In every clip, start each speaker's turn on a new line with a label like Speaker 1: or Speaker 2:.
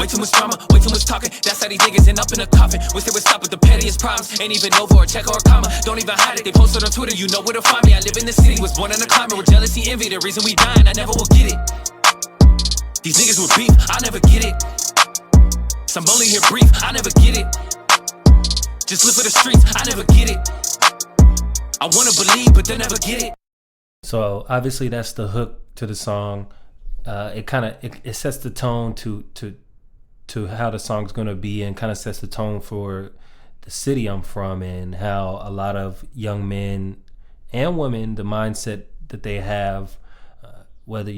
Speaker 1: Way too much drama, way too much talking. That's how these niggas end up in a coffin. Wish they would stop with the pettiest problems. Ain't even over or check or a comma. Don't even hide it, they posted on Twitter. You know where to find me. I live in the city, was born in a climate with jealousy, envy. The reason we dying, I never will get it. These niggas with beef, I never get it. Some only hear brief, I never get it. Just live for the streets, I never get it. I wanna believe, but they never get it.
Speaker 2: So obviously that's the hook to the song. It sets the tone to how the song's gonna be, and kind of sets the tone for the city I'm from, and how a lot of young men and women, the mindset that they have, whether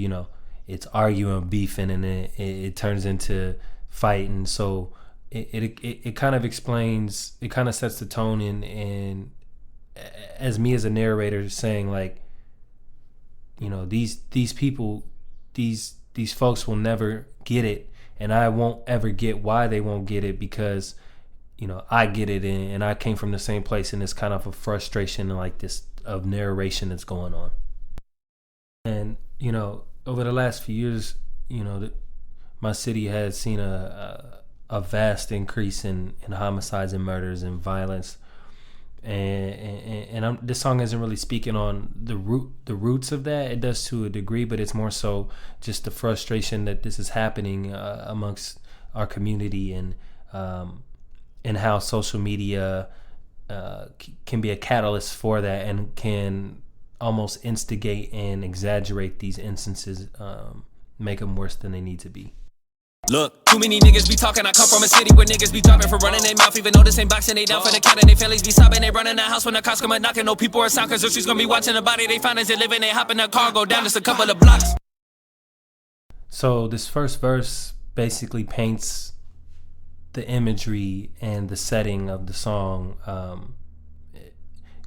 Speaker 2: it's arguing, beefing, and it turns into fighting. So it kind of explains, it kind of sets the tone, and as me as a narrator saying, like, these people, these folks will never get it, and I won't ever get why they won't get it, because I get it, and I came from the same place, and it's kind of a frustration like this of narration that's going on. And over the last few years, my city has seen a vast increase in homicides and murders and violence, and this song isn't really speaking on the roots of that. It does to a degree, but it's more so just the frustration that this is happening amongst our community, and how social media can be a catalyst for that, and can almost instigate and exaggerate these instances, make them worse than they need to be.
Speaker 1: Look, too many niggas be talking. I come from a city where niggas be dropping for running their mouth, even though the same boxing they down for the count, and they families be sobbing. They running the house when the cops come and knocking. No people are sound, cause the streets gonna be watching the body they find as they living. They hop in the car, go down just a couple of blocks.
Speaker 2: So this first verse basically paints the imagery and the setting of the song,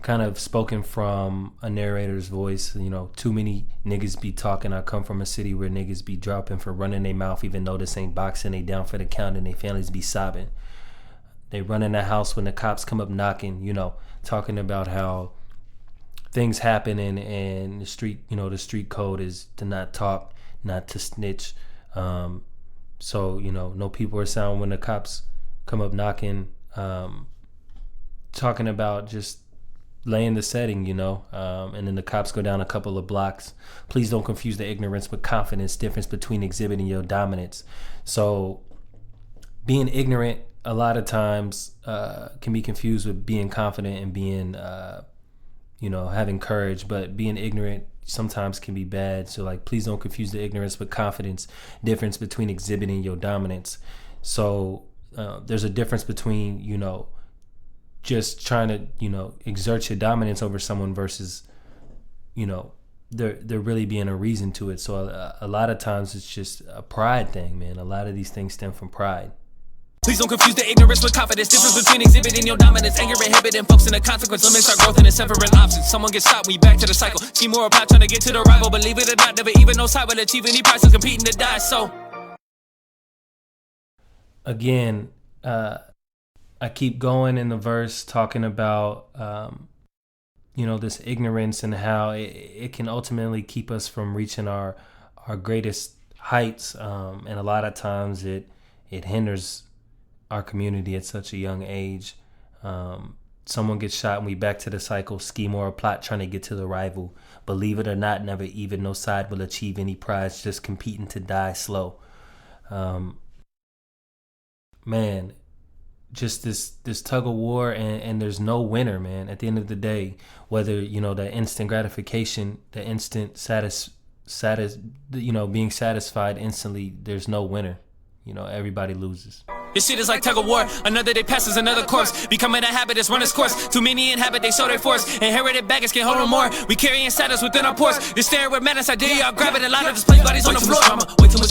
Speaker 2: kind of spoken from a narrator's voice. Too many niggas be talking. I come from a city where niggas be dropping for running their mouth, even though this ain't boxing. They down for the count, and they families be sobbing. They run in the house when the cops come up knocking, talking about how things happen, and the street, the street code is to not talk, not to snitch. So, no people are sound when the cops come up knocking, talking about just laying the setting, and then the cops go down a couple of blocks. Please don't confuse the ignorance with confidence, difference between exhibiting your dominance. So being ignorant a lot of times can be confused with being confident and being, having courage, but being ignorant sometimes can be bad. So like, please don't confuse the ignorance with confidence, difference between exhibiting your dominance. So there's a difference between, just trying to, exert your dominance over someone versus, there really being a reason to it. So a lot of times it's just a pride thing, man. A lot of these things stem from pride.
Speaker 1: Please don't confuse the ignorance with confidence, difference between exhibiting your dominance, anger inhibiting folks, and the consequence limits our growth and the separate options. Someone gets shot, we back to the cycle. See more about trying to get to the rival, believe it or not, never even no side will achieve any prices, competing to die. So
Speaker 2: again, I keep going in the verse talking about, this ignorance, and how it can ultimately keep us from reaching our greatest heights. And a lot of times it hinders our community at such a young age. Someone gets shot and we back to the cycle, scheme or a plot trying to get to the rival. Believe it or not, never even no side will achieve any prize, just competing to die slow. Man, just this tug of war, and there's no winner, man. At the end of the day, whether the instant gratification, the instant being satisfied instantly, there's no winner. Everybody loses.
Speaker 1: This shit is like tug of war. Another day passes, another corpse. Becoming a habit, it's run its course. Too many inhabit, they show their force. Inherited baggage can hold no more. We carry inside us within our pores. This stare with madness, I dare y'all grab it. A lot of displaced bodies on the floor. Way too much